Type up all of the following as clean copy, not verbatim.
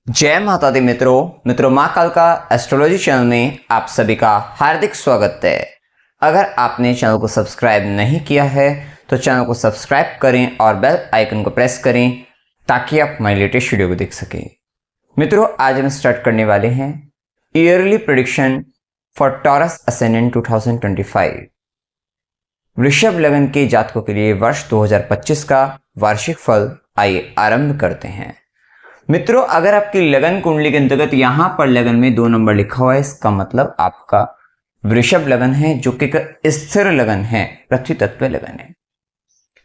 जय माता दी मित्रों माँ काल का एस्ट्रोलॉजी चैनल में आप सभी का हार्दिक स्वागत है। अगर आपने चैनल को सब्सक्राइब नहीं किया है तो चैनल को सब्सक्राइब करें और बेल आइकन को प्रेस करें ताकि आप हमारी लेटेस्ट वीडियो को देख सकें। मित्रों, आज हम स्टार्ट करने वाले हैं yearly prediction for taurus ascendant 2025। वृषभ लग्न के जातकों के लिए वर्ष 2025 का वार्षिक फल आइए आरंभ करते हैं। मित्रों, अगर आपकी लगन कुंडली के अंतर्गत यहां पर लगन में 2 नंबर लिखा हुआ है, इसका मतलब आपका वृषभ लगन है, जो कि स्थिर लगन है, पृथ्वी तत्व लगन है।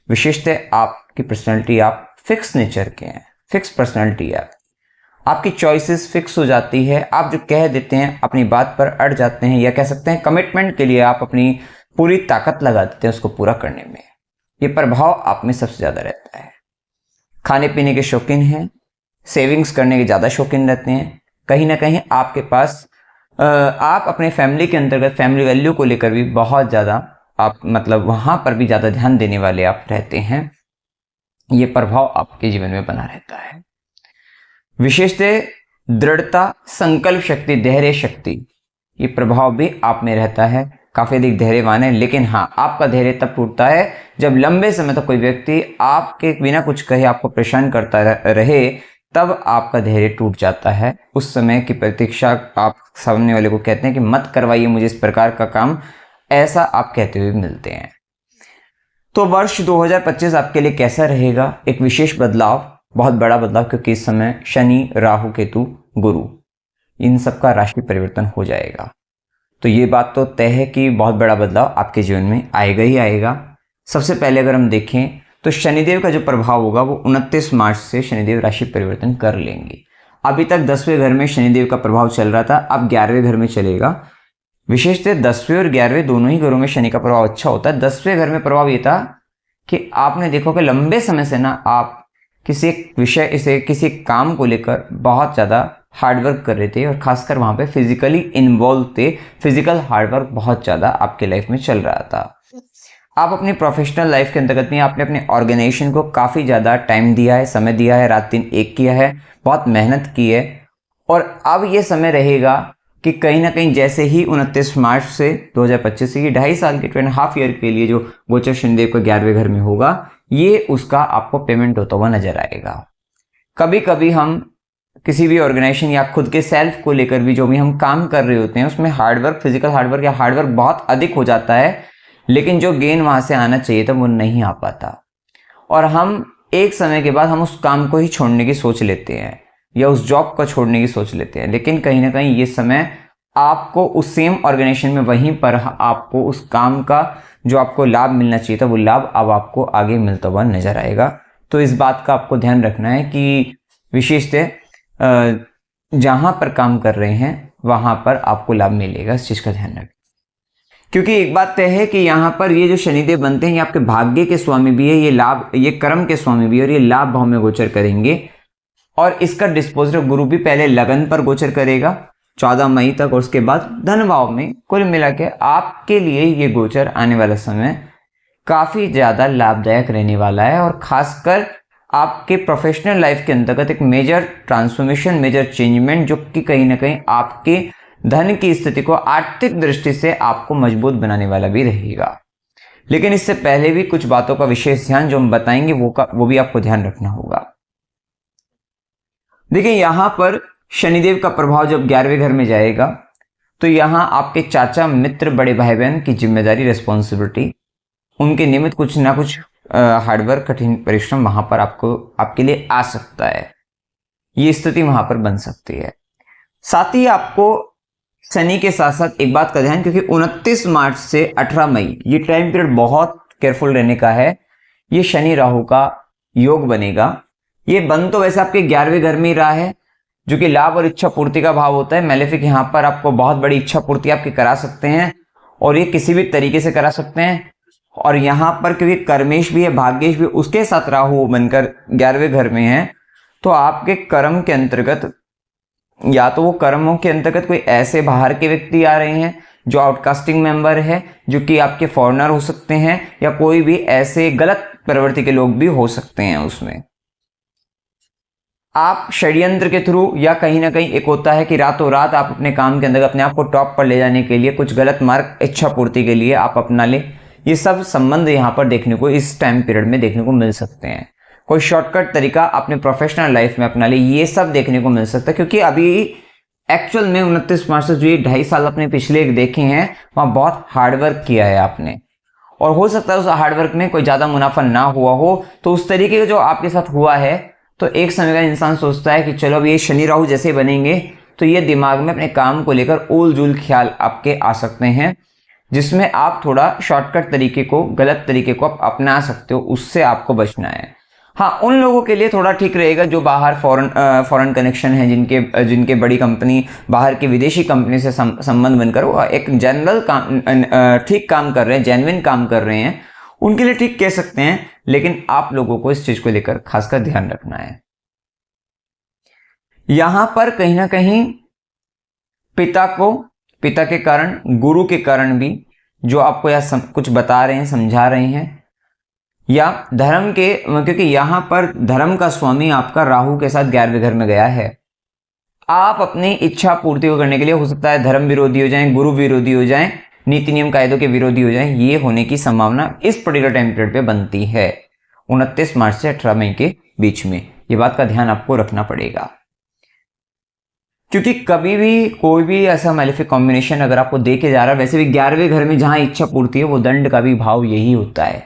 विशेषतः आपकी पर्सनैलिटी, आप फिक्स नेचर के हैं, फिक्स पर्सनैलिटी है, आपकी चॉइसेस फिक्स हो जाती है। आप जो कह देते हैं अपनी बात पर अड़ जाते हैं, या कह सकते हैं कमिटमेंट के लिए आप अपनी पूरी ताकत लगा देते हैं उसको पूरा करने में। ये प्रभाव आप में सबसे ज्यादा रहता है। खाने पीने के शौकीन हैं, सेविंग्स करने के ज़्यादा शौकीन रहते हैं। कहीं ना कहीं आपके पास आप अपने फैमिली के अंतर्गत फैमिली वैल्यू को लेकर भी बहुत ज़्यादा आप वहाँ पर भी ज़्यादा ध्यान देने वाले आप रहते हैं। ये प्रभाव आपके जीवन में बना रहता है। विशेषतः दृढ़ता, संकल्प शक्ति, धैर्य शक्ति, ये प्रभाव भी आप में रहता है। काफ़ी अधिक धैर्यवान है, लेकिन हाँ, आपका धैर्य तब टूटता है जब लंबे समय तक कोई व्यक्ति आपके बिना कुछ कहे आपको परेशान करता रहे, तब आपका धैर्य टूट जाता है। उस समय की प्रतीक्षा आप सामने वाले को कहते हैं कि मत करवाइए मुझे इस प्रकार का काम, ऐसा आप कहते हुए मिलते हैं। तो वर्ष 2025 आपके लिए कैसा रहेगा? एक विशेष बदलाव, बहुत बड़ा बदलाव, क्योंकि इस समय शनि, राहु, केतु, गुरु, इन सबका राशि परिवर्तन हो जाएगा। तो ये बात तो तय है कि बहुत बड़ा बदलाव आपके जीवन में आएगा ही आएगा। सबसे पहले अगर हम देखें तो शनिदेव का जो प्रभाव होगा वो 29 मार्च से शनिदेव राशि परिवर्तन कर लेंगे। अभी तक 10वें घर में शनिदेव का प्रभाव चल रहा था, अब 11वें घर में चलेगा। विशेषतः 10वें और 11वें दोनों ही घरों में शनि का प्रभाव अच्छा होता है। 10वें घर में प्रभाव ये था कि आपने देखो कि लंबे समय से ना आप किसी विषय से, किसी काम को लेकर बहुत ज़्यादा हार्डवर्क कर रहे थे और खासकर वहाँ पे फिजिकली इन्वॉल्व थे। फिजिकल हार्डवर्क बहुत ज़्यादा आपके लाइफ में चल रहा था। आप अपनी प्रोफेशनल लाइफ के अंतर्गत में आपने अपने ऑर्गेनाइजेशन को काफ़ी ज़्यादा टाइम दिया है, समय दिया है, रात दिन एक किया है, बहुत मेहनत की है। और अब ये समय रहेगा कि कहीं ना कहीं जैसे ही 29 मार्च से 2025 से, ये 2.5 साल के 2.5 ईयर के लिए जो गोचर शनिदेव का 11वें घर में होगा, ये उसका आपको पेमेंट होता हुआ नजर आएगा। कभी कभी हम किसी भी ऑर्गेनाइजेशन या खुद के सेल्फ को लेकर भी जो भी हम काम कर रहे होते हैं, उसमें हार्डवर्क, फिजिकल हार्डवर्क या हार्डवर्क बहुत अधिक हो जाता है, लेकिन जो गेन वहां से आना चाहिए था वो नहीं आ पाता। और हम एक समय के बाद हम उस काम को ही छोड़ने की सोच लेते हैं या उस जॉब को छोड़ने की सोच लेते हैं। लेकिन कहीं ना कहीं ये समय आपको उस सेम ऑर्गेनाइजेशन में वहीं पर आपको उस काम का जो आपको लाभ मिलना चाहिए था, वो लाभ अब आपको आगे मिलता हुआ नजर आएगा। तो इस बात का आपको ध्यान रखना है कि विशेषतः जहां पर काम कर रहे हैं वहां पर आपको लाभ मिलेगा, इस चीज का ध्यान रखें। क्योंकि एक बात तय है कि यहाँ पर ये जो शनिदेव बनते हैं, ये आपके भाग्य के स्वामी भी है, ये लाभ, ये कर्म के स्वामी भी है, और ये लाभ भाव में गोचर करेंगे। और इसका डिस्पोजर गुरु भी पहले लगन पर गोचर करेगा 14 मई तक, और उसके बाद धन भाव में। कुल मिला के आपके लिए ये गोचर आने वाला समय काफी ज्यादा लाभदायक रहने वाला है। और खासकर आपके प्रोफेशनल लाइफ के अंतर्गत एक मेजर ट्रांसफॉर्मेशन, मेजर चेंजमेंट, जो कि कहीं ना कहीं आपके धन की स्थिति को आर्थिक दृष्टि से आपको मजबूत बनाने वाला भी रहेगा। लेकिन इससे पहले भी कुछ बातों का विशेष ध्यान जो हम बताएंगे वो भी आपको ध्यान रखना होगा। देखिए, यहां पर शनिदेव का प्रभाव जब 11वें घर में जाएगा तो यहां आपके चाचा, मित्र, बड़े भाई बहन की जिम्मेदारी, रिस्पॉन्सिबिलिटी, उनके निमित्त कुछ ना कुछ हार्डवर्क, कठिन परिश्रम वहां पर आपके लिए आ सकता है। ये स्थिति वहां पर बन सकती है। साथ ही आपको शनि के साथ साथ एक बात का ध्यान, क्योंकि 29 मार्च से 18 मई ये टाइम पीरियड बहुत केयरफुल रहने का है। ये शनि राहु का योग बनेगा। ये बन तो वैसे आपके 11वें घर में ही रहा है, जो कि लाभ और इच्छा पूर्ति का भाव होता है। मैलेफिक यहाँ पर आपको बहुत बड़ी इच्छा पूर्ति आपकी करा सकते हैं, और ये किसी भी तरीके से करा सकते हैं। और यहाँ पर क्योंकि कर्मेश भी है, भाग्येश भी, उसके साथ राहु बनकर 11वें घर में है, तो आपके कर्म के अंतर्गत, या तो वो कर्मों के अंतर्गत कोई ऐसे बाहर के व्यक्ति आ रहे हैं जो आउटकास्टिंग मेंबर है, जो कि आपके फॉरेनर हो सकते हैं, या कोई भी ऐसे गलत प्रवृत्ति के लोग भी हो सकते हैं उसमें। आप षड्यंत्र के थ्रू या कहीं ना कहीं एक होता है कि रातों रात आप अपने काम के अंदर अपने आप को टॉप पर ले जाने के लिए कुछ गलत मार्ग इच्छा पूर्ति के लिए आप अपना ले, ये सब संबंध यहाँ पर देखने को इस टाइम पीरियड में देखने को मिल सकते हैं। कोई शॉर्टकट तरीका अपने प्रोफेशनल लाइफ में अपना ले, ये सब देखने को मिल सकता है। क्योंकि अभी एक्चुअल में 29 मार्च से जो ये 2.5 साल अपने पिछले देखे हैं वहाँ बहुत हार्डवर्क किया है आपने, और हो सकता है उस हार्डवर्क में कोई ज़्यादा मुनाफा ना हुआ हो, तो उस तरीके का जो आपके साथ हुआ है तो एक समय का इंसान सोचता है कि चलो अब ये शनि राहु जैसे बनेंगे तो ये दिमाग में अपने काम को लेकर ओल जूल ख्याल आपके आ सकते हैं, जिसमें आप थोड़ा शॉर्टकट तरीके को, गलत तरीके को आप अपना सकते हो, उससे आपको बचना है। हाँ, उन लोगों के लिए थोड़ा ठीक रहेगा जो बाहर फॉरेन कनेक्शन है, जिनके बड़ी कंपनी बाहर की विदेशी कंपनी से संबंध बनकर वो एक जनरल काम ठीक काम कर रहे हैं, जेन्युइन काम कर रहे हैं, उनके लिए ठीक कह सकते हैं। लेकिन आप लोगों को इस चीज को लेकर खासकर ध्यान रखना है। यहां पर कहीं ना कहीं पिता के कारण, गुरु के कारण भी जो आपको यह कुछ बता रहे हैं, समझा रहे हैं, या धर्म के, क्योंकि यहां पर धर्म का स्वामी आपका राहु के साथ 11वें घर में गया है। आप अपनी इच्छा पूर्ति को करने के लिए हो सकता है धर्म विरोधी हो जाएं, गुरु विरोधी हो जाएं, नीति नियम कायदों के विरोधी हो जाएं, ये होने की संभावना इस पर्टिकुलर टाइम पीरियड पे बनती है 29 मार्च से 18 मई के बीच में। ये बात का ध्यान आपको रखना पड़ेगा, क्योंकि कभी भी कोई भी ऐसा मैलेफिक कॉम्बिनेशन अगर आपको दे के जा रहा है, वैसे भी 11वें घर में जहां इच्छा पूर्ति है वो दंड का भी भाव यही होता है,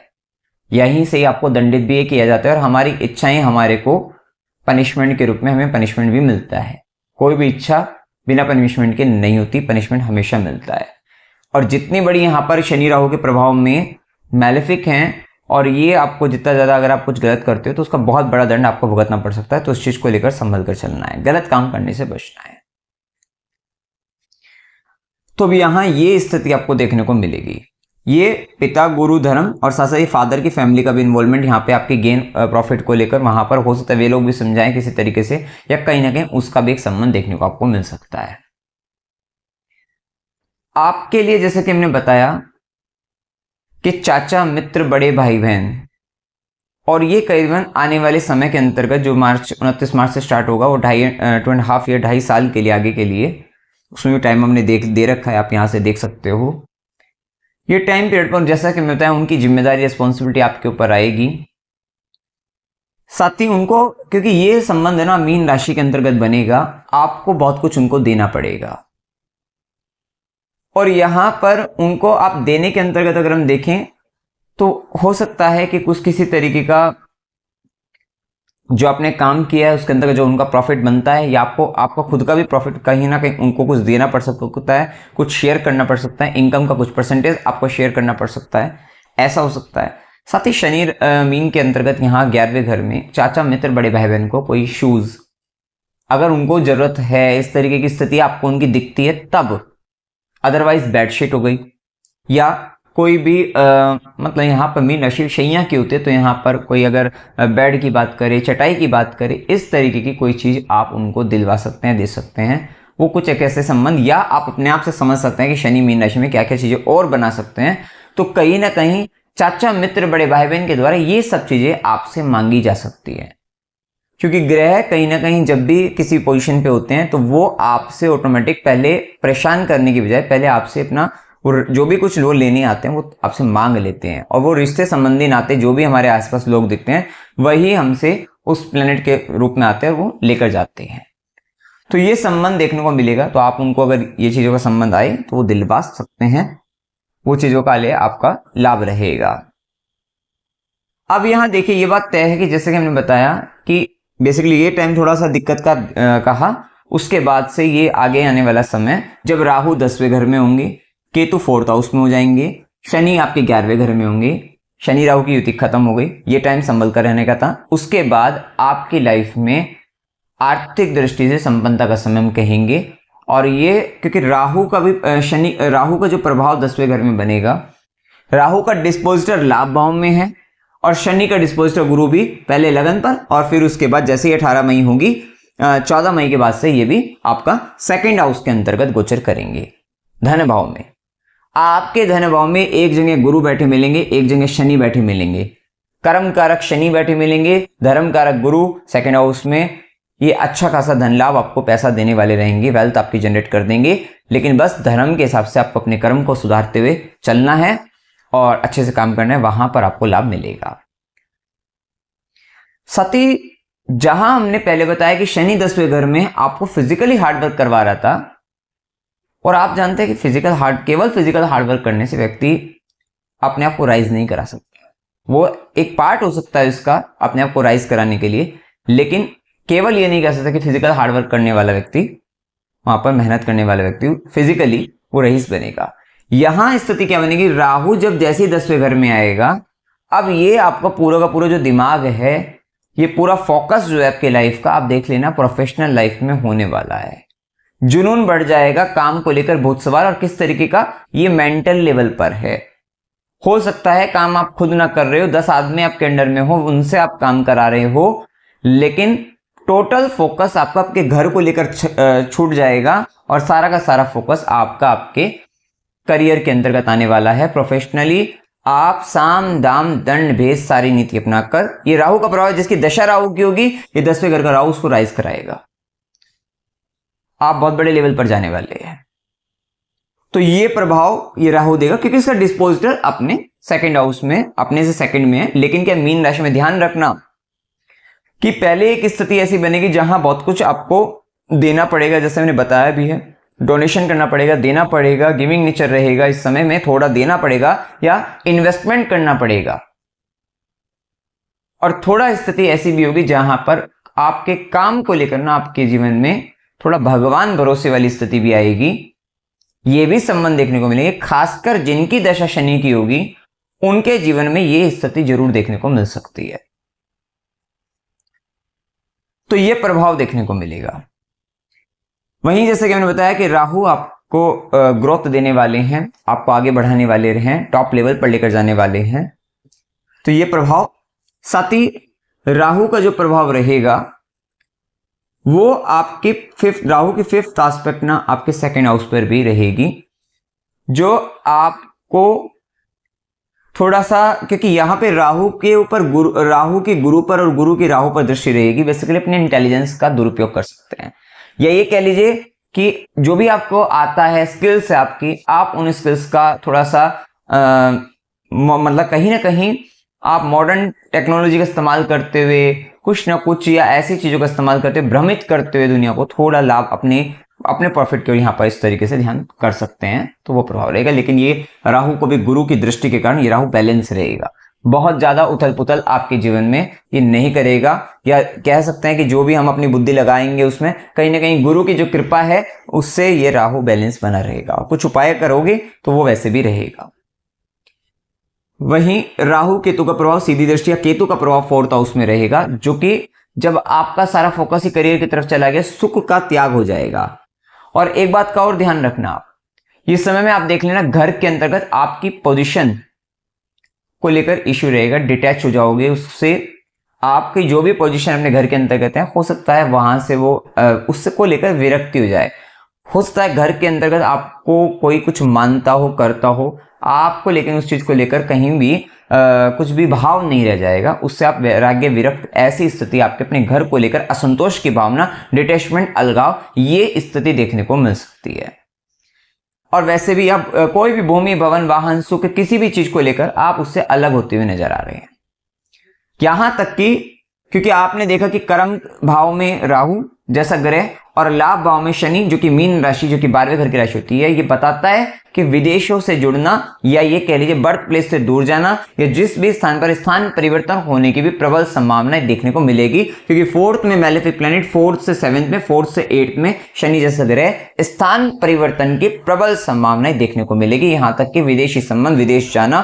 यहीं से ही आपको दंडित भी किया जाता है, और हमारी इच्छाएं हमारे को पनिशमेंट के रूप में हमें पनिशमेंट भी मिलता है। कोई भी इच्छा बिना पनिशमेंट के नहीं होती, पनिशमेंट हमेशा मिलता है। और जितनी बड़ी यहाँ पर शनि राहु के प्रभाव में मैलेफिक हैं, और ये आपको जितना ज्यादा अगर आप कुछ गलत करते हो तो उसका बहुत बड़ा दंड आपको भुगतना पड़ सकता है। तो उस चीज को लेकर संभल कर चलना है, गलत काम करने से बचना है। तो अब यहाँ ये स्थिति आपको देखने को मिलेगी, ये पिता, गुरु, धर्म और साथ ही फादर की फैमिली का भी इन्वॉल्वमेंट यहाँ पे आपके गेन प्रॉफिट को लेकर वहां पर हो सकता है वे लोग भी समझाएं किसी तरीके से, या कहीं ना कहीं उसका भी एक संबंध देखने को आपको मिल सकता है। आपके लिए जैसे कि हमने बताया कि चाचा, मित्र, बड़े भाई बहन, और ये करीबन आने वाले समय के अंतर्गत जो 29 मार्च से स्टार्ट होगा वो 2.5 या 2.5 साल के लिए आगे के लिए, उसमें भी टाइम हमने दे रखा है, आप यहाँ से देख सकते हो। ये टाइम पीरियड पर जैसा कि मैं बताया उनकी जिम्मेदारी, रिस्पॉन्सिबिलिटी आपके ऊपर आएगी। साथ ही उनको, क्योंकि ये संबंध है ना मीन राशि के अंतर्गत बनेगा, आपको बहुत कुछ उनको देना पड़ेगा। और यहां पर उनको आप देने के अंतर्गत अगर हम देखें तो हो सकता है कि कुछ किसी तरीके का जो आपने काम किया है उसके अंदर जो उनका प्रॉफिट बनता है, या आपका खुद का भी प्रॉफिट कहीं ना कहीं उनको कुछ देना पड़ सकता है, कुछ शेयर करना पड़ सकता है, इनकम का कुछ परसेंटेज आपको शेयर करना पड़ सकता है, ऐसा हो सकता है। साथ ही शनि मीन के अंतर्गत यहाँ 11वें घर में चाचा, मित्र, बड़े भाई बहन को कोई शूज अगर उनको जरूरत है, इस तरीके की स्थिति आपको उनकी दिखती है तब, अदरवाइज बेडशीट हो गई या कोई भी मतलब यहाँ पर मीन राशि शैया की होती है, तो यहाँ पर कोई अगर बेड की बात करे, चटाई की बात करे, इस तरीके की कोई चीज आप उनको दिलवा सकते हैं, दे सकते हैं। वो कुछ एक ऐसे संबंध, या आप अपने आप से समझ सकते हैं कि शनि मीन राशि में क्या क्या चीजें और बना सकते हैं। तो कहीं ना कहीं चाचा, मित्र, बड़े भाई बहन के द्वारा ये सब चीजें आपसे मांगी जा सकती है, क्योंकि ग्रह कहीं ना कहीं जब भी किसी पोजीशन पे होते हैं तो वो आपसे ऑटोमेटिक पहले परेशान करने की बजाय पहले आपसे अपना जो भी कुछ लोग लेने आते हैं वो आपसे मांग लेते हैं, और वो रिश्ते संबंधी नाते जो भी हमारे आसपास लोग दिखते हैं वही हमसे उस प्लेनेट के रूप में आते हैं और वो लेकर जाते हैं। तो ये संबंध देखने को मिलेगा। तो आप उनको अगर ये चीजों का संबंध आए तो वो दिलवा सकते हैं, वो चीजों का लिए आपका लाभ रहेगा। अब यहाँ देखिए ये बात तय है कि जैसे कि हमने बताया कि बेसिकली ये टाइम थोड़ा सा दिक्कत का कहा, उसके बाद से ये आगे आने वाला समय जब राहु 10वें घर में होंगे, केतु 4th हाउस में हो जाएंगे, शनि आपके 11वें घर में होंगे, शनि राहु की युति खत्म हो गई, ये टाइम संभल कर रहने का था। उसके बाद आपकी लाइफ में आर्थिक दृष्टि से संपन्नता का समय हम कहेंगे, और ये क्योंकि राहु का भी राहु का जो प्रभाव 10वें घर में बनेगा, राहु का डिस्पोजिटर लाभ भाव में है और शनि का डिस्पोजिटर गुरु भी पहले लगन पर, और फिर उसके बाद जैसे ही 18 मई होगी, 14 मई के बाद से ये भी आपका 2nd हाउस के अंतर्गत गोचर करेंगे धन भाव में। आपके धन भाव में एक जगह गुरु बैठे मिलेंगे, एक जगह शनि बैठे मिलेंगे, कर्म कारक शनि बैठे मिलेंगे, धर्म कारक गुरु 2nd हाउस में, ये अच्छा खासा धन लाभ आपको पैसा देने वाले रहेंगे, वेल्थ आपकी जनरेट कर देंगे। लेकिन बस धर्म के हिसाब से आपको अपने कर्म को सुधारते हुए चलना है और अच्छे से काम करना है, वहां पर आपको लाभ मिलेगा। साथ ही जहां हमने पहले बताया कि शनि 10वें घर में आपको फिजिकली हार्डवर्क करवा रहा था, और आप जानते हैं कि केवल फिजिकल हार्डवर्क करने से व्यक्ति अपने आप को राइज नहीं करा सकता। वो एक पार्ट हो सकता है इसका अपने आप को राइज कराने के लिए, लेकिन केवल ये नहीं कह सकता कि फिजिकल हार्डवर्क करने वाला व्यक्ति, वहां पर मेहनत करने वाला व्यक्ति फिजिकली वो रईस बनेगा। यहां स्थिति क्या बनेगी, राहु जब जैसे ही 10वें घर में आएगा, अब ये आपका पूरा का पूरा जो दिमाग है, ये पूरा फोकस जो है आपके लाइफ का, आप देख लेना प्रोफेशनल लाइफ में होने वाला है। जुनून बढ़ जाएगा काम को लेकर बहुत सवाल, और किस तरीके का, ये मेंटल लेवल पर है। हो सकता है काम आप खुद ना कर रहे हो, 10 आदमी आपके अंडर में हो, उनसे आप काम करा रहे हो, लेकिन टोटल फोकस आपका आपके घर को लेकर छूट जाएगा और सारा का सारा फोकस आपका आपके करियर के अंतर्गत आने वाला है। प्रोफेशनली आप साम दाम दंड भेद सारी नीति अपनाकर, ये राहु का प्रभाव जिसकी दशा राहु की होगी, ये 10वें घर का राहु उसको राइज कराएगा। आप बहुत बड़े लेवल पर जाने वाले हैं। तो ये प्रभाव ये राहु देगा, क्योंकि इसका डिस्पोजिटर अपने सेकंड हाउस में, अपने से सेकंड में है। लेकिन क्या मीन राशि में ध्यान रखना कि पहले एक स्थिति ऐसी बनेगी जहां बहुत कुछ आपको देना पड़ेगा, जैसे मैंने बताया भी है, डोनेशन करना पड़ेगा, देना पड़ेगा, गिविंग नेचर रहेगा इस समय में, थोड़ा देना पड़ेगा या इन्वेस्टमेंट करना पड़ेगा। और थोड़ा स्थिति ऐसी भी होगी जहां पर आपके काम को लेकर ना आपके जीवन में थोड़ा भगवान भरोसे वाली स्थिति भी आएगी। ये भी संबंध देखने को मिलेंगे, खासकर जिनकी दशा शनि की होगी उनके जीवन में ये स्थिति जरूर देखने को मिल सकती है। तो ये प्रभाव देखने को मिलेगा। वहीं जैसे कि मैंने बताया कि राहु आपको ग्रोथ देने वाले हैं, आपको आगे बढ़ाने वाले हैं, टॉप लेवल पर लेकर जाने वाले हैं। तो ये प्रभाव, साथ ही राहु का जो प्रभाव रहेगा वो आपके राहु की 5th एस्पेक्ट ना आपके सेकंड हाउस पर भी रहेगी, जो आपको थोड़ा सा, क्योंकि यहां पे राहु के ऊपर राहु की गुरु पर और गुरु की राहु पर दृष्टि रहेगी। बेसिकली अपने इंटेलिजेंस का दुरुपयोग कर सकते हैं, या ये कह लीजिए कि जो भी आपको आता है, स्किल्स है आपकी, आप उन स्किल्स का थोड़ा सा मतलब कहीं ना कहीं आप मॉडर्न टेक्नोलॉजी का इस्तेमाल करते हुए कुछ ना कुछ या ऐसी चीजों का इस्तेमाल करते हुए भ्रमित करते हुए दुनिया को थोड़ा लाभ अपने प्रॉफिट के यहाँ पर इस तरीके से ध्यान कर सकते हैं, तो वो प्रभाव रहेगा। लेकिन ये राहु को भी गुरु की दृष्टि के कारण ये राहु बैलेंस रहेगा, बहुत ज्यादा उथल पुथल आपके जीवन में ये नहीं करेगा। या कह सकते हैं कि जो भी हम अपनी बुद्धि लगाएंगे उसमें कहीं ना कहीं गुरु की जो कृपा है उससे ये राहु बैलेंस बना रहेगा। कुछ उपाय करोगे तो वो वैसे भी रहेगा। वहीं राहु केतु का प्रभाव, सीधी दृष्टि या केतु का प्रभाव 4th हाउस में रहेगा, जो कि जब आपका सारा फोकस ही करियर की तरफ चला गया, सुख का त्याग हो जाएगा। और एक बात का और ध्यान रखना, आप इस समय में आप देख लेना घर के अंतर्गत आपकी पोजीशन को लेकर इश्यू रहेगा, डिटैच हो जाओगे उससे। आपकी जो भी पोजीशन अपने घर के अंतर्गत है, हो सकता है वहां से वो उससे को लेकर विरक्ति हो जाए। हो सकता है घर के अंतर्गत आपको कोई कुछ मानता हो, करता हो आपको, लेकिन उस चीज को लेकर कहीं भी कुछ भी भाव नहीं रह जाएगा, उससे आप वैराग्य विरक्त, ऐसी स्थिति आपके अपने घर को लेकर असंतोष की भावना, डिटैचमेंट, अलगाव, ये स्थिति देखने को मिल सकती है। और वैसे भी आप कोई भी भूमि, भवन, वाहन, सुख, किसी भी चीज को लेकर आप उससे अलग होते हुए नजर आ रहे हैं। यहां तक कि क्योंकि आपने देखा कि कर्म भाव में राहु जैसा ग्रह और लाभ भाव में शनि, जो कि मीन राशि, जो कि 12वें घर की राशि होती है, ये बताता है कि विदेशों से जुड़ना या ये कह लीजिए बर्थ प्लेस से दूर जाना या जिस भी स्थान पर स्थान परिवर्तन होने की भी प्रबल संभावनाएं देखने को मिलेगी। क्योंकि 4th में मैलेफिक प्लैनेट, 4th से 7th में, 4th से 8th में शनि जैसा ग्रह, स्थान परिवर्तन की प्रबल संभावनाएं देखने को मिलेगी। यहां तक कि विदेशी संबंध, विदेश जाना,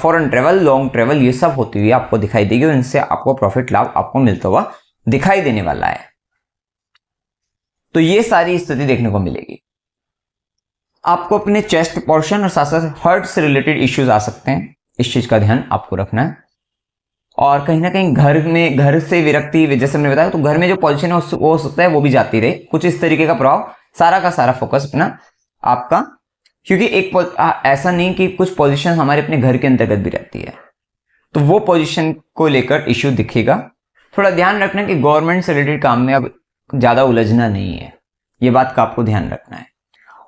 फॉरेन ट्रेवल, लॉन्ग ट्रेवल, ये सब होती हुई आपको दिखाई देगी और इनसे आपको प्रॉफिट, लाभ आपको मिलता हुआ दिखाई देने वाला है। तो ये सारी स्थिति देखने को मिलेगी। आपको अपने चेस्ट पोर्शन और साथ साथ हार्ट से रिलेटेड इश्यूज आ सकते हैं, इस चीज का ध्यान आपको रखना है। और कहीं ना कहीं घर से विरक्ति, जैसे मैंने बताया, तो घर में जो पोजीशन है वो हो सकता है वो भी जाती रहे, कुछ इस तरीके का प्रभाव, सारा का सारा फोकस अपना आपका, क्योंकि एक ऐसा नहीं कि कुछ पोजीशन हमारे अपने घर के अंतर्गत भी रहती है, तो वो पोजीशन को लेकर इश्यू दिखेगा। थोड़ा ध्यान रखना कि गवर्नमेंट से रिलेटेड काम में अब ज़्यादा उलझना नहीं है, ये बात का आपको ध्यान रखना है।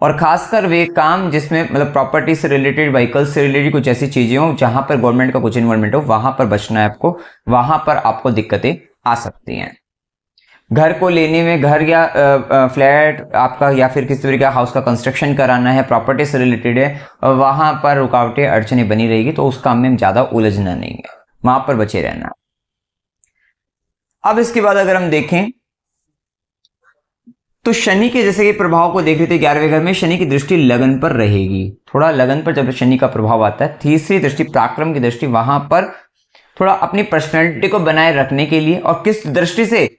और खासकर वे काम जिसमें मतलब प्रॉपर्टी से रिलेटेड, व्हीकल्स से रिलेटेड कुछ ऐसी चीज़ें हो जहाँ पर गवर्नमेंट का कुछ इन्वॉल्वमेंट हो, वहाँ पर बचना है आपको, वहाँ पर आपको दिक्कतें आ सकती हैं। घर को लेने में, घर या फ्लैट आपका या फिर किसी तरीके का हाउस का कंस्ट्रक्शन कराना है, प्रॉपर्टी से रिलेटेड है, वहाँ पर रुकावटें अड़चने बनी रहेगी, तो उस काम में ज़्यादा उलझना नहीं है, वहाँ पर बचे रहना। अब इसके बाद अगर हम देखें तो शनि के जैसे कि प्रभाव को देख रहे थे 11वें घर में, शनि की दृष्टि लगन पर रहेगी। थोड़ा लगन पर जब शनि का प्रभाव आता है, तीसरी दृष्टि पराक्रम की दृष्टि, वहां पर थोड़ा अपनी पर्सनैलिटी को बनाए रखने के लिए, और किस दृष्टि से,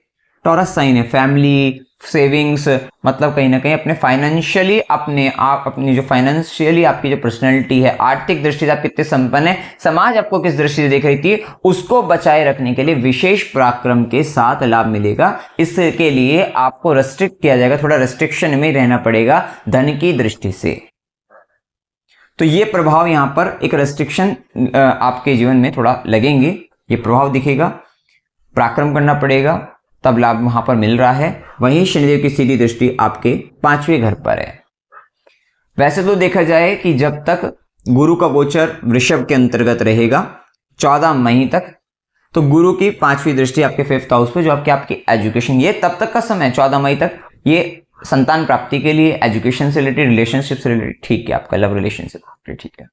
टॉरस साइन है, फैमिली, सेविंग्स, मतलब कहीं ना कहीं अपने फाइनेंशियली, अपने आप, अपनी जो फाइनेंशियली आपकी जो पर्सनैलिटी है, आर्थिक दृष्टि से आप कितने संपन्न है, समाज आपको किस दृष्टि से देख रही थी, उसको बचाए रखने के लिए विशेष पराक्रम के साथ लाभ मिलेगा। इसके लिए आपको रेस्ट्रिक्ट किया जाएगा, थोड़ा रेस्ट्रिक्शन में रहना पड़ेगा धन की दृष्टि से। तो ये प्रभाव यहां पर एक रेस्ट्रिक्शन आपके जीवन में थोड़ा लगेंगे, ये प्रभाव दिखेगा, पराक्रम करना पड़ेगा, तब लाभ वहां पर मिल रहा है। वहीं शनिदेव की सीधी दृष्टि आपके 5वें घर पर है। वैसे तो देखा जाए कि जब तक गुरु का गोचर वृषभ के अंतर्गत रहेगा 14 मई तक, तो गुरु की 5वीं दृष्टि आपके 5th हाउस पे, जो आपकी एजुकेशन, ये तब तक का समय 14 मई तक, ये संतान प्राप्ति के लिए, एजुकेशन से रिलेटेड, रिलेशनशिप से रिलेटेड, ठीक है, आपका लव रिलेशनशिप, ठीक है,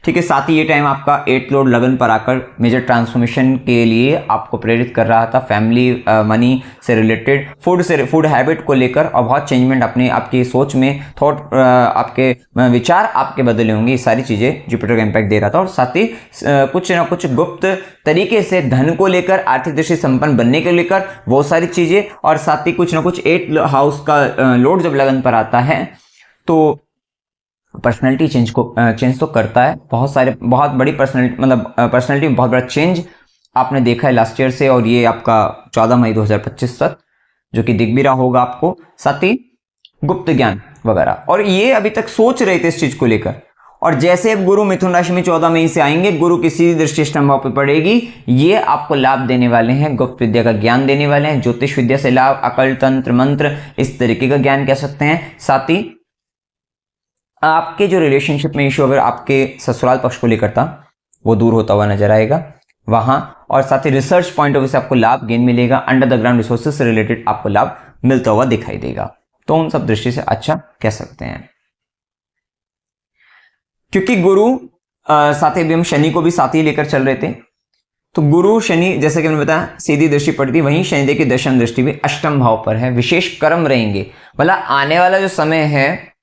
ठीक है। साथ ही ये टाइम आपका 8th लॉर्ड लगन पर आकर मेजर ट्रांसफॉर्मेशन के लिए आपको प्रेरित कर रहा था, फैमिली, मनी से रिलेटेड, फूड हैबिट को लेकर, और बहुत चेंजमेंट अपने आपकी सोच में, थॉट, आपके विचार आपके बदले होंगे, ये सारी चीजें जुपिटर का इंपैक्ट दे रहा था। और साथ ही कुछ ना कुछ गुप्त तरीके से धन को लेकर, आर्थिक दृष्टि संपन्न बनने को लेकर, वो सारी चीजें, और साथ ही कुछ ना कुछ 8th हाउस का लॉर्ड जब लगन पर आता है तो पर्सनैलिटी चेंज तो करता है, बहुत बड़ी पर्सनैलिटी, मतलब पर्सनैलिटी में बहुत बड़ा चेंज आपने देखा है लास्ट ईयर से, और ये आपका 14 मई 2025 तक, जो कि दिख भी रहा होगा आपको। साथ ही गुप्त ज्ञान वगैरह, और ये अभी तक सोच रहे थे इस चीज को लेकर, और जैसे अब गुरु मिथुन राशि में 14 मई से आएंगे, गुरु की सीधी दृष्टि अष्टम भाव पे पड़ेगी, ये आपको लाभ देने वाले हैं, गुप्त विद्या का ज्ञान देने वाले हैं, ज्योतिष विद्या से लाभ, अकल, तंत्र, मंत्र, इस तरीके का ज्ञान कह सकते हैं। साथ ही आपके जो रिलेशनशिप में इशू अगर आपके ससुराल पक्ष को लेकर था, वो दूर होता हुआ नजर आएगा वहां, और साथ ही रिसर्च पॉइंट ऑफ व्यू से आपको लाभ गेन मिलेगा, अंडर द ग्राउंड रिसोर्सेज से रिलेटेड आपको लाभ मिलता हुआ दिखाई देगा। तो उन सब दृष्टि से अच्छा कह सकते हैं, क्योंकि गुरु साथ ही अभी हम शनि को भी साथ ही लेकर चल रहे थे, तो गुरु शनि जैसे कि मैंने बताया सीधी दृष्टि पड़ती, वहीं शनिदेव की दशम दृष्टि भी अष्टम भाव पर है, विशेष कर्म रहेंगे। मतलब आने वाला जो समय है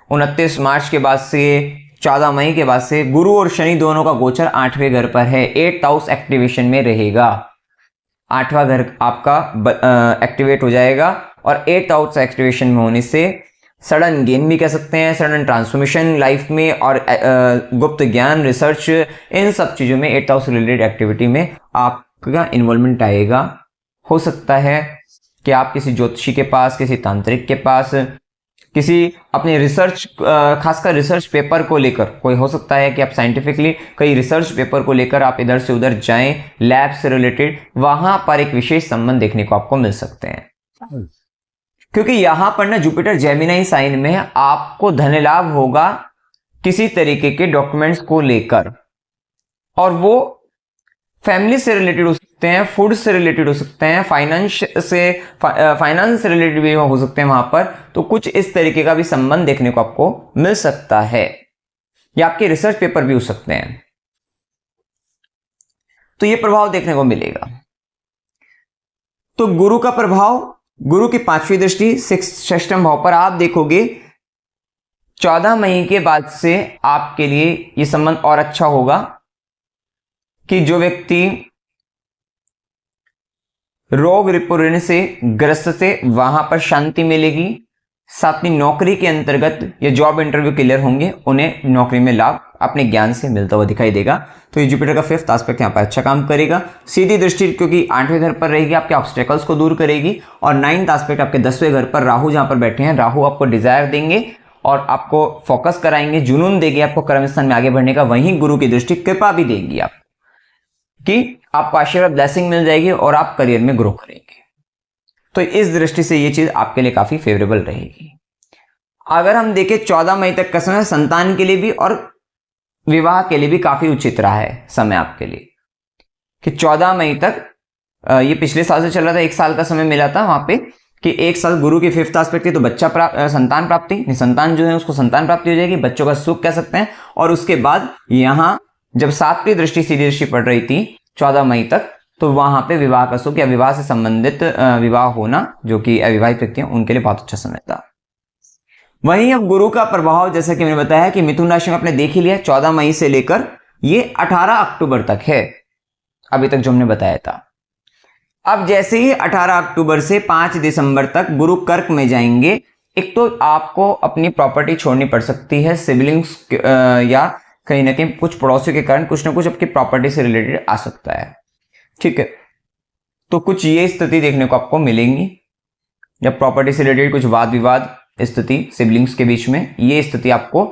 29 मार्च के बाद से 14 मई के बाद से, गुरु और शनि दोनों का गोचर 8वें घर पर है, 8th हाउस एक्टिवेशन में रहेगा, 8वां घर आपका एक्टिवेट हो जाएगा, और 8th हाउस एक्टिवेशन में होने से सडन गेन भी कह सकते हैं, सडन ट्रांसफॉर्मेशन लाइफ में, और गुप्त ज्ञान, रिसर्च, इन सब चीजों में 8th हाउस रिलेटेड एक्टिविटी में आपका इन्वॉल्वमेंट आएगा। हो सकता है कि आप किसी ज्योतिषी के पास, किसी तांत्रिक के पास, किसी अपने रिसर्च, खासकर रिसर्च पेपर को लेकर, कोई हो सकता है कि आप साइंटिफिकली कई रिसर्च पेपर को लेकर आप इधर से उधर जाएं, लैब से रिलेटेड, वहां पर एक विशेष संबंध देखने को आपको मिल सकते हैं, क्योंकि यहां पर ना जुपिटर जेमिनी साइन में आपको धन लाभ होगा किसी तरीके के डॉक्यूमेंट्स को लेकर, और वो फैमिली से रिलेटेड हो सकते हैं, फूड से रिलेटेड हो सकते हैं, फाइनेंस से रिलेटेड भी हो सकते हैं वहां पर, तो कुछ इस तरीके का भी संबंध देखने को आपको मिल सकता है, या आपके रिसर्च पेपर भी हो सकते हैं, तो ये प्रभाव देखने को मिलेगा। तो गुरु का प्रभाव, गुरु की 5वीं दृष्टि 6th भाव पर, आप देखोगे 14 मई के बाद से आपके लिए ये संबंध और अच्छा होगा कि जो व्यक्ति रोग रिपुण से ग्रस्त थे वहां पर शांति मिलेगी, साथ ही नौकरी के अंतर्गत या जॉब इंटरव्यू क्लियर होंगे, उन्हें नौकरी में लाभ अपने ज्ञान से मिलता हुआ दिखाई देगा। तो ये जुपिटर का 5th एस्पेक्ट यहाँ पर अच्छा काम करेगा। सीधी दृष्टि क्योंकि 8वें घर पर रहेगी, आपके ऑब्स्टेकल्स को दूर करेगी, और 9th एस्पेक्ट आपके 10वें घर पर राहु जहां पर बैठे हैं, राहु आपको डिजायर देंगे और आपको फोकस कराएंगे, जुनून देंगे आपको कर्म स्थान में आगे बढ़ने का। वहीं गुरु की दृष्टि कृपा भी देगी आप कि आपको आशीर्वाद, ब्लेसिंग मिल जाएगी और आप करियर में ग्रो करेंगे। तो इस दृष्टि से ये चीज आपके लिए काफी फेवरेबल रहेगी। अगर हम देखें 14 मई तक का समय संतान के लिए भी और विवाह के लिए भी काफी उचित रहा है समय आपके लिए, कि 14 मई तक ये पिछले साल से चल रहा था, 1 साल का समय मिला था वहां पे कि 1 साल गुरु की 5th एस्पेक्ट थी, तो संतान प्राप्ति, संतान जो है उसको संतान प्राप्ति हो जाएगी, बच्चों का सुख कह सकते हैं। और उसके बाद यहां जब 7वीं दृष्टि सीधी दृष्टि पड़ रही थी 14 मई तक, तो वहां पे विवाह का सुख या विवाह से संबंधित विवाह होना, जो कि अविवाहित व्यक्ति हैं उनके लिए बहुत अच्छा समय था। वहीं अब गुरु का प्रभाव जैसा कि मैंने बताया कि मिथुन राशि में आपने देख ही लिया, 14 मई से लेकर ये 18 अक्टूबर तक है अभी तक जो हमने बताया था। अब जैसे ही 18 अक्टूबर से 5 दिसंबर तक गुरु कर्क में जाएंगे, एक तो आपको अपनी प्रॉपर्टी छोड़नी पड़ सकती है, सिबलिंग्स या कहीं ना कहीं कुछ पड़ोसियों के कारण कुछ ना कुछ आपकी प्रॉपर्टी से रिलेटेड आ सकता है, ठीक है। तो कुछ ये स्थिति देखने को आपको मिलेंगी, जब प्रॉपर्टी से रिलेटेड कुछ वाद विवाद स्थिति सिबलिंग्स के बीच में, ये स्थिति आपको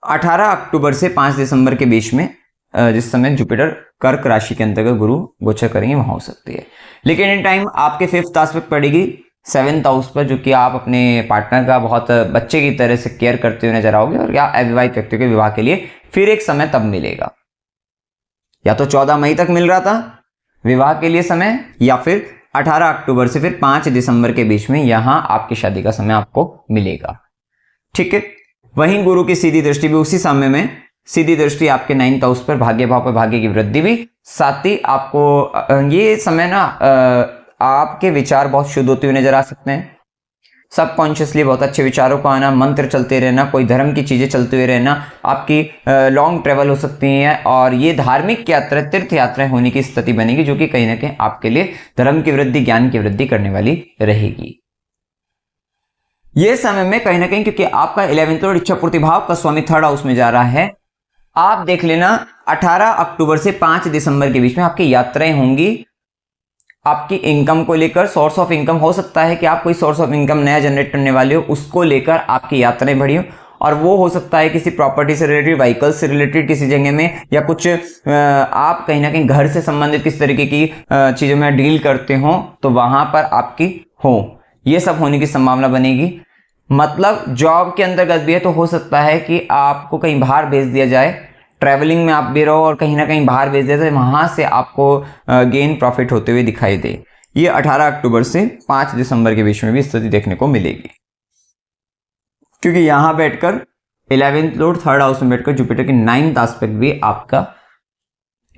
18 अक्टूबर से 5 दिसंबर के बीच में, जिस समय जुपिटर कर्क राशि के अंतर्गत गुरु गोचर करेंगे, वहां हो सकती है। लेकिन इन टाइम आपके 5th एस्पेक्ट पड़ेगी 7th हाउस पर, जो कि आप अपने पार्टनर का बहुत बच्चे की तरह से केयर करते हुए नजर आओगे, और या अविवाहित व्यक्तियों के विवाह के लिए फिर एक समय तब मिलेगा, या तो 14 मई तक मिल रहा था विवाह के लिए समय, या फिर 18 अक्टूबर से फिर 5 दिसंबर के बीच में यहां आपकी शादी का समय आपको मिलेगा, ठीक है। वहीं गुरु की सीधी दृष्टि भी उसी समय में, सीधी दृष्टि आपके 9th हाउस पर, भाग्य भाव पर भाग्य की वृद्धि भी, साथ ही आपको ये समय ना आपके विचार बहुत शुद्ध होते हुए नजर आ सकते हैं, सबकॉन्शियसली बहुत अच्छे विचारों को आना, मंत्र चलते रहना, कोई धर्म की चीजें चलते हुए रहना, आपकी लॉन्ग ट्रेवल हो सकती है, और ये धार्मिक यात्रा, तीर्थ यात्राएं होने की स्थिति बनेगी, जो कि कहीं ना कहीं आपके लिए धर्म की वृद्धि, ज्ञान की वृद्धि करने वाली रहेगी। ये समय में कहीं ना कहीं, क्योंकि आपका 11th और इच्छा पूर्ति भाव का स्वामी 3rd हाउस में जा रहा है, आप देख लेना 18 अक्टूबर से 5 दिसंबर के बीच में आपकी यात्राएं होंगी। आपकी इनकम को लेकर, सोर्स ऑफ इनकम हो सकता है कि आप कोई सोर्स ऑफ इनकम नया जनरेट करने वाले हो, उसको लेकर आपकी यात्राएं बढ़ी हो, और वो हो सकता है किसी प्रॉपर्टी से रिलेटेड, व्हीकल से रिलेटेड किसी जगह में, या कुछ आप कहीं ना कहीं घर से संबंधित किस तरीके की चीजों में डील करते हो, तो वहां पर आपकी हो, ये सब होने की संभावना बनेगी। मतलब जॉब के अंतर्गत भी है, तो हो सकता है कि आपको कहीं बाहर भेज दिया जाए, ट्रैवलिंग में आप भी रहो और कहीं ना कहीं बाहर भेज दिया जाए, वहां से आपको गेन प्रॉफिट होते हुए दिखाई दे। ये 18 अक्टूबर से 5 दिसंबर के बीच में भी स्थिति देखने को मिलेगी, क्योंकि यहां बैठकर 11th लॉर्ड 3rd हाउस में बैठकर जुपिटर की 9th एस्पेक्ट भी आपका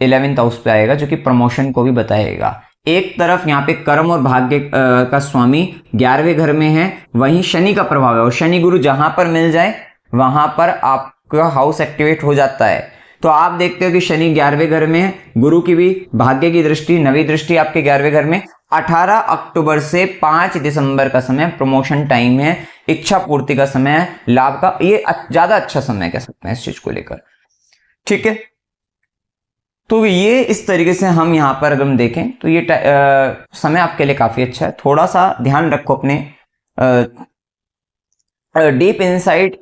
11th हाउस पे आएगा, जो कि प्रमोशन को भी बताएगा। एक तरफ यहाँ पे कर्म और भाग्य का स्वामी 11वें घर में है, वहीं शनि का प्रभाव है, और शनि गुरु जहां पर मिल जाए वहां पर आपका हाउस एक्टिवेट हो जाता है। तो आप देखते हो कि शनि 11वें घर में है, गुरु की भी भाग्य की दृष्टि, 9वीं दृष्टि आपके 11वें घर में। 18 अक्टूबर से 5 दिसंबर का समय प्रमोशन टाइम है, इच्छा पूर्ति का समय है, लाभ का, ये ज्यादा अच्छा समय कह सकते हैं इस चीज को लेकर, ठीक है। तो ये इस तरीके से हम यहाँ पर अगर हम देखें तो ये समय आपके लिए काफी अच्छा है। थोड़ा सा ध्यान रखो अपने डीप इनसाइट,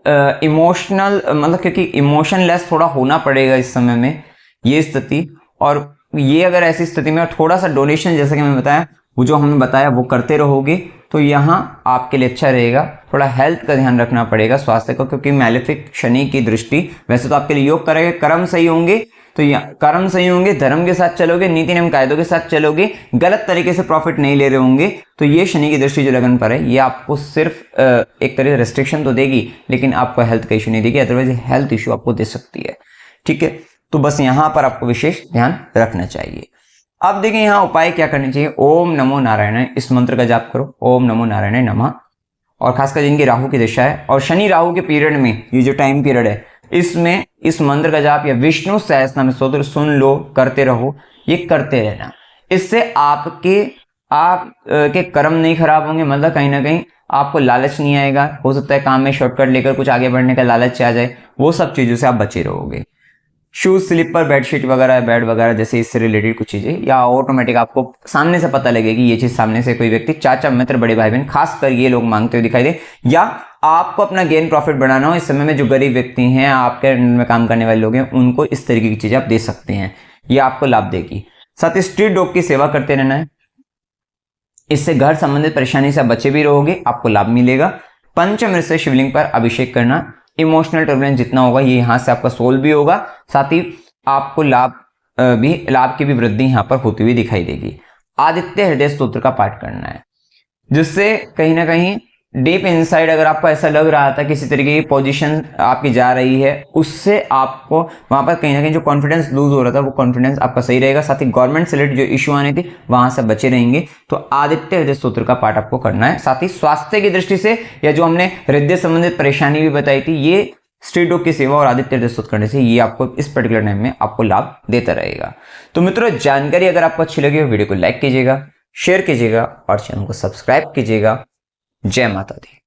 इमोशनल, मतलब क्योंकि इमोशनलेस थोड़ा होना पड़ेगा इस समय में ये स्थिति, और ये अगर ऐसी स्थिति में थोड़ा सा डोनेशन, जैसा कि मैंने बताया, वो जो हमने बताया वो करते रहोगे तो यहाँ आपके लिए अच्छा रहेगा। थोड़ा हेल्थ का ध्यान रखना पड़ेगा, स्वास्थ्य को, क्योंकि मैलेफिक शनि की दृष्टि वैसे तो आपके लिए योग करेगा, कर्म सही होंगे तो कर्म सही होंगे, धर्म के साथ चलोगे, नीति नियम कायदों के साथ चलोगे, गलत तरीके से प्रॉफिट नहीं ले रहे होंगे, तो ये शनि की दृष्टि जो लगन पर है, ये आपको सिर्फ एक तरह से रेस्ट्रिक्शन तो देगी, लेकिन आपको हेल्थ का इशू नहीं देगी, अदरवाइज हेल्थ इशू आपको दे सकती है, ठीक है। तो बस यहाँ पर आपको विशेष ध्यान रखना चाहिए। अब देखिए यहाँ उपाय क्या करने चाहिए। ओम नमो नारायण, इस मंत्र का जाप करो, ओम नमो नारायण नमः। और खासकर जिनकी राहु की दशा है और शनि राहु के पीरियड में, ये जो टाइम पीरियड है, इसमें इस मंत्र का जाप या विष्णु सहस्त्रनाम स्तोत्र सुन लो, करते रहो, ये करते रहना। इससे आपके कर्म नहीं खराब होंगे, मतलब कहीं ना कहीं आपको लालच नहीं आएगा। हो सकता है काम में शॉर्टकट लेकर कुछ आगे बढ़ने का लालच आ जाए, वो सब चीजों से आप बचे रहोगे। शूज, स्लीपर, बेडशीट वगैरह, बेड वगैरह जैसे इससे रिलेटेड कुछ चीजें, या ऑटोमेटिक आपको सामने से पता लगेगी ये चीज, सामने से कोई व्यक्ति, चाचा, मित्र, बड़े भाई बहन, खासकर ये लोग मांगते हुए दिखाई दे, या आपको अपना गेन प्रॉफिट बढ़ाना हो, इस समय में जो गरीब व्यक्ति हैं, आपके में काम करने वाले लोग हैं, उनको इस तरीके की चीजें आप दे सकते हैं, ये आपको लाभ देगी। साथ ही स्ट्रीट डॉग की सेवा करते रहना है, इससे घर संबंधित परेशानी से बचे भी रहोगे, आपको लाभ मिलेगा। पंचमृत से शिवलिंग पर अभिषेक करना, इमोशनल टर्बुलेंस जितना होगा ये यहाँ से आपका सोल्व भी होगा, साथ ही आपको लाभ की भी वृद्धि यहाँ पर होती हुई दिखाई देगी। आदित्य हृदय स्तोत्र का पाठ करना है, जिससे कहीं ना कहीं डीप इनसाइड अगर आपको ऐसा लग रहा था किसी तरीके की पोजीशन आपकी जा रही है, उससे आपको वहां पर कहीं ना कहीं जो कॉन्फिडेंस लूज हो रहा था वो कॉन्फिडेंस आपका सही रहेगा। साथ ही गवर्नमेंट से रिलेटेड जो इश्यू आने थे वहां से बचे रहेंगे। तो आदित्य हृदय स्तोत्र का पाठ आपको करना है। साथ ही स्वास्थ्य की दृष्टि से या जो हमने हृदय संबंधित परेशानी भी बताई थी, ये स्ट्रीट डॉग की सेवा और आदित्य हृदय स्तोत्र करने से ये आपको इस पर्टिकुलर टाइम में आपको लाभ देता रहेगा। तो मित्रों, जानकारी अगर आपको अच्छी लगी हो वीडियो को लाइक कीजिएगा, शेयर कीजिएगा और चैनल को सब्सक्राइब कीजिएगा। जय माता दी।